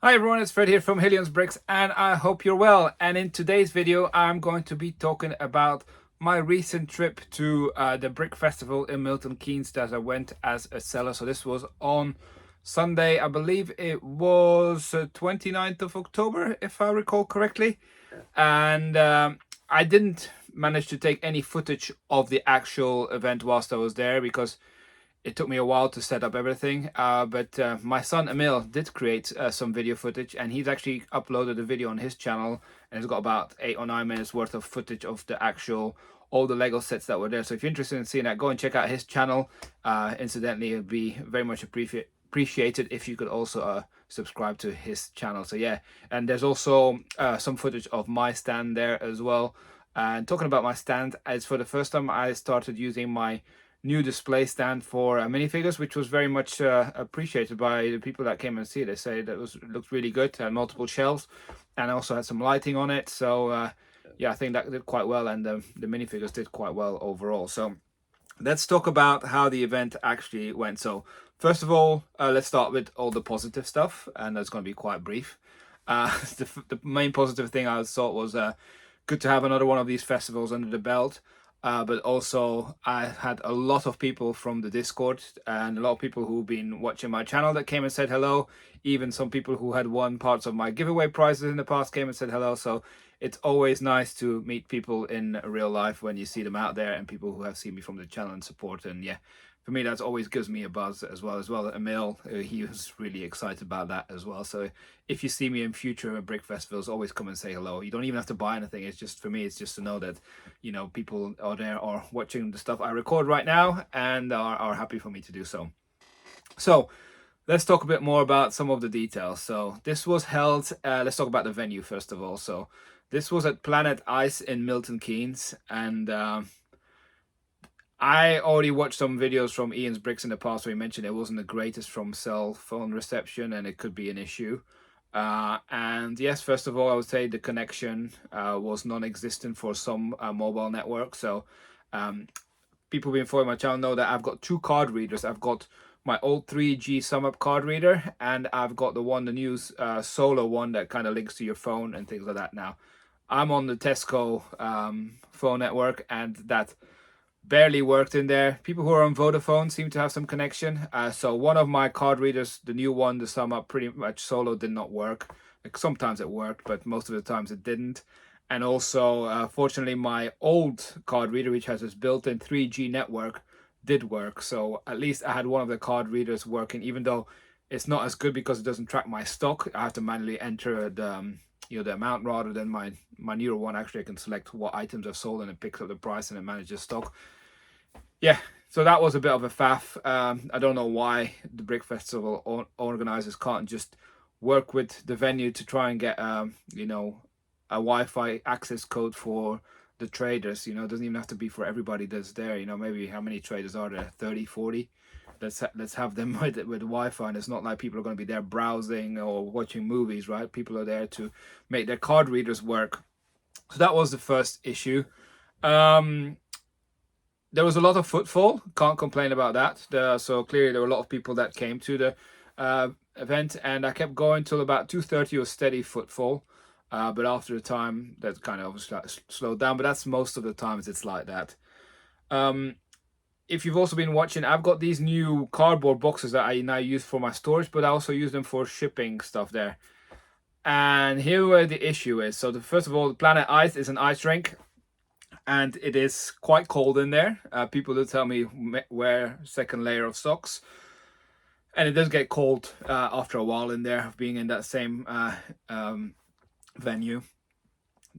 Hi everyone, it's Fred here from Hillians Bricks and I hope you're well. And in today's video, I'm going to be talking about my recent trip to the Brick Festival in Milton Keynes that I went as a seller. So this was on Sunday, I believe it was 29th of October, if I recall correctly. And I didn't manage to take any footage of the actual event whilst I was there because it took me a while to set up everything, but my son Emil did create some video footage, and he's actually uploaded a video on his channel, and it's got about 8 or 9 minutes worth of footage of the actual all the Lego sets that were there. So if you're interested in seeing that, go and check out his channel. Incidentally, it'd be very much appreciated if you could also subscribe to his channel. So yeah, and there's also some footage of my stand there as well. And talking about my stand, as for the first time I started using my new display stand for minifigures, which was very much appreciated by the people that came and see it. They say that it looked really good, had multiple shelves, and also had some lighting on it. So yeah, I think that did quite well, and the minifigures did quite well overall. So let's talk about how the event actually went. So first of all, let's start with all the positive stuff, and that's going to be quite brief. The main positive thing I thought was good to have another one of these festivals under the belt. But also I had a lot of people from the Discord and a lot of people who've been watching my channel that came and said hello. Even some people who had won parts of my giveaway prizes in the past came and said hello. So it's always nice to meet people in real life when you see them out there, and people who have seen me from the channel and support. And yeah, for me, that always gives me a buzz as well. Emil, he was really excited about that as well. So if you see me in future brick festivals, always come and say hello. You don't even have to buy anything. It's just, for me, it's just to know that, you know, people out there are watching the stuff I record right now and are happy for me to do so. So let's talk a bit more about some of the details. So this was held, let's talk about the venue first of all. So this was at Planet Ice in Milton Keynes, and I already watched some videos from Hillians Bricks in the past where he mentioned it wasn't the greatest from cell phone reception and it could be an issue. And yes, first of all, I would say the connection was non-existent for some mobile networks. So people who've been following my channel know that I've got two card readers. I've got my old 3G SumUp card reader, and I've got the new solo one that kind of links to your phone and things like that. Now, I'm on the Tesco phone network, and that barely worked in there. People who are on Vodafone seem to have some connection. So one of my card readers, the new one, the SumUp pretty much solo, did not work. Like sometimes it worked, but most of the times it didn't. And also, fortunately, my old card reader, which has this built-in 3G network, did work. So at least I had one of the card readers working, even though it's not as good because it doesn't track my stock. I have to manually enter the the amount, rather than my newer one. Actually, I can select what items I've sold and it picks up the price and it manages stock. Yeah, so that was a bit of a faff. I don't know why the Brick Festival organizers can't just work with the venue to try and get you know, a Wi-Fi access code for the traders. You know, it doesn't even have to be for everybody that's there. You know, maybe how many traders are there? 30, 40? Let's have them with Wi-Fi, and it's not like people are going to be there browsing or watching movies, right? People are there to make their card readers work. So that was the first issue. There was a lot of footfall, can't complain about that. So clearly there were a lot of people that came to the event, and I kept going till about 2:30 was steady footfall. But after the time, that kind of slowed down, but that's most of the times it's like that. If you've also been watching, I've got these new cardboard boxes that I now use for my storage, but I also use them for shipping stuff there. And here where the issue is. So first of all, the Planet Ice is an ice rink, and it is quite cold in there. People do tell me wear second layer of socks, and it does get cold after a while in there, being in that same venue.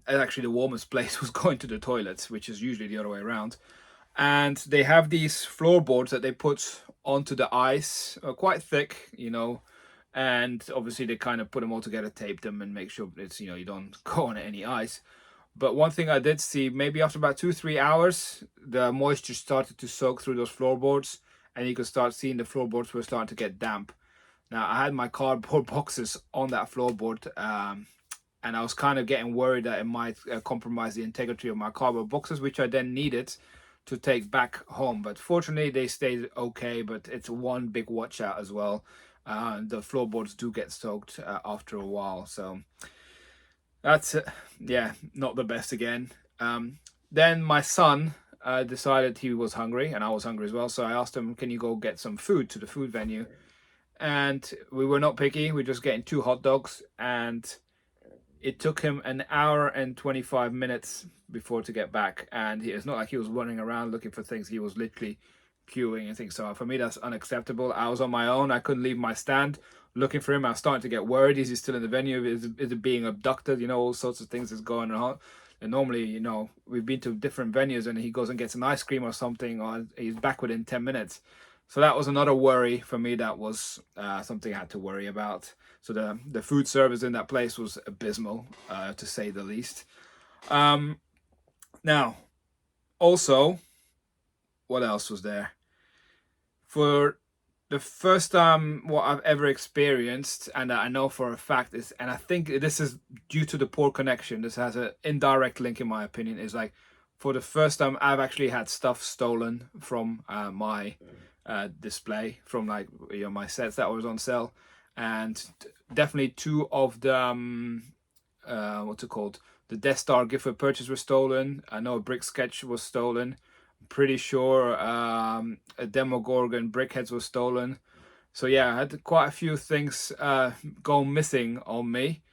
And actually, the warmest place was going to the toilets, which is usually the other way around. And they have these floorboards that they put onto the ice, quite thick, you know, and obviously they kind of put them all together, tape them, and make sure it's, you know, you don't go on any ice. But one thing I did see, maybe after about 2-3 hours, the moisture started to soak through those floorboards, and you could start seeing the floorboards were starting to get damp. Now, I had my cardboard boxes on that floorboard, and I was kind of getting worried that it might compromise the integrity of my cardboard boxes, which I then needed to take back home. But fortunately, they stayed okay, but it's one big watch out as well. The floorboards do get soaked after a while, so that's yeah, not the best again. Then my son decided he was hungry, and I was hungry as well. So I asked him, "Can you go get some food to the food venue?" And we were not picky. We were just getting 2 hot dogs, and it took him an hour and 25 minutes before to get back. And it's not like he was running around looking for things. He was literally queuing and things. So for me, that's unacceptable. I was on my own. I couldn't leave my stand looking for him. I was starting to get worried. Is he still in the venue? Is it being abducted? You know, all sorts of things is going on. And normally, you know, we've been to different venues and he goes and gets an ice cream or something, or he's back within 10 minutes. So that was another worry for me. That was something I had to worry about. So the food service in that place was abysmal, to say the least. Now, also, what else was there? For the first time, what I've ever experienced, and I know for a fact is, and I think this is due to the poor connection. This has an indirect link, in my opinion. Is like for the first time I've actually had stuff stolen from my display, from like, you know, my sets that was on sale, and definitely 2 of the what's it called? The Death Star gift for purchase were stolen. I know a brick sketch was stolen. Pretty sure a Demogorgon brickheads was stolen. So yeah, I had quite a few things go missing on me,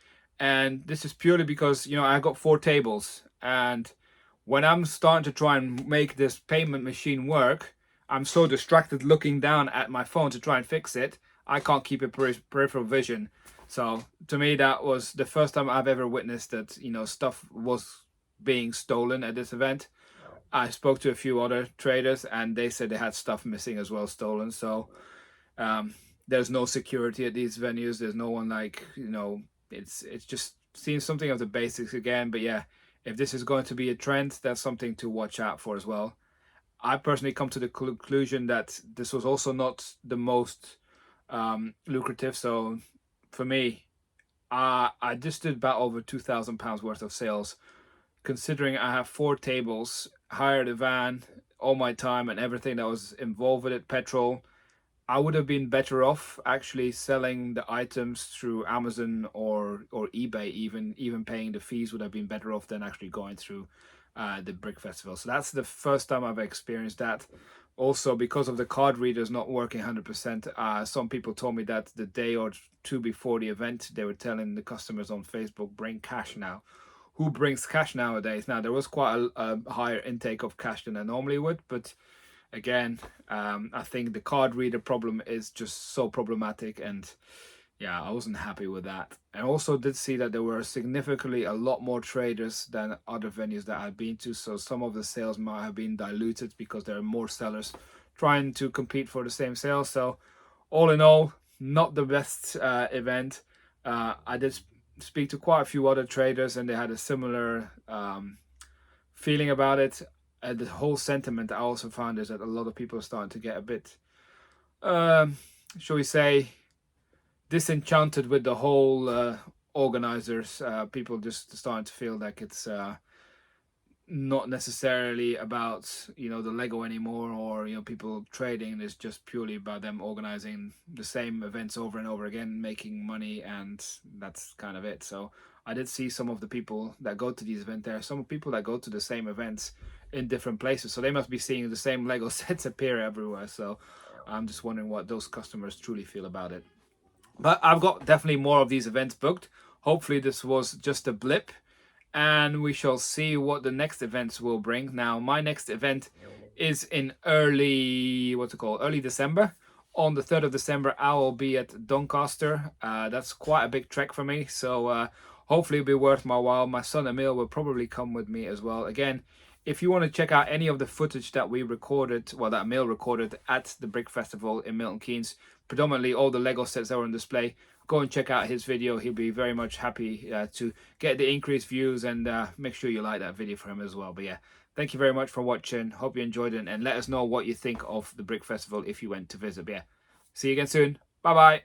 and this is purely because, you know, I got 4 tables, and when I'm starting to try and make this payment machine work, I'm so distracted looking down at my phone to try and fix it, I can't keep a peripheral vision. So to me, that was the first time I've ever witnessed that, you know, stuff was being stolen at this event. I spoke to a few other traders and they said they had stuff missing as well, stolen. So there's no security at these venues. There's no one, like, you know, it's just seems something of the basics again. But yeah, if this is going to be a trend, that's something to watch out for as well. I personally come to the conclusion that this was also not the most lucrative. So for me, I just did about over £2,000 worth of sales, considering I have 4 tables, hired a van, all my time and everything that was involved with it, petrol. I would have been better off actually selling the items through Amazon or eBay. Even paying the fees would have been better off than actually going through the Brick Festival. So that's the first time I've experienced that. Also, because of the card readers not working 100%, some people told me that the day or 2 before the event, they were telling the customers on Facebook, bring cash now. Who brings cash nowadays? Now, there was quite a higher intake of cash than I normally would, but again, I think the card reader problem is just so problematic, and yeah, I wasn't happy with that. I also did see that there were significantly a lot more traders than other venues that I've been to, so some of the sales might have been diluted because there are more sellers trying to compete for the same sales. So all in all, not the best event. I did speak to quite a few other traders and they had a similar feeling about it. The whole sentiment I also found is that a lot of people are starting to get a bit, shall we say, disenchanted with the whole organizers. People just starting to feel like it's not necessarily about, you know, the Lego anymore, or, you know, people trading. It's just purely about them organizing the same events over and over again, making money, and that's kind of it. So I did see some of the people that go to these events. There are some people that go to the same events in different places, so they must be seeing the same Lego sets appear everywhere. So I'm just wondering what those customers truly feel about it. But I've got definitely more of these events booked. Hopefully this was just a blip, and we shall see what the next events will bring. Now, my next event is in early December. On the 3rd of December, I will be at Doncaster. That's quite a big trek for me, so hopefully it'll be worth my while. My son Emil will probably come with me as well. Again, if you want to check out any of the footage that we recorded, well, that Emil recorded at the Brick Festival in Milton Keynes, predominantly all the Lego sets that were on display, go and check out his video. He'll be very much happy to get the increased views, and make sure you like that video for him as well. But yeah, thank you very much for watching. Hope you enjoyed it, and let us know what you think of the Brick Festival if you went to visit. But yeah, see you again soon. Bye bye.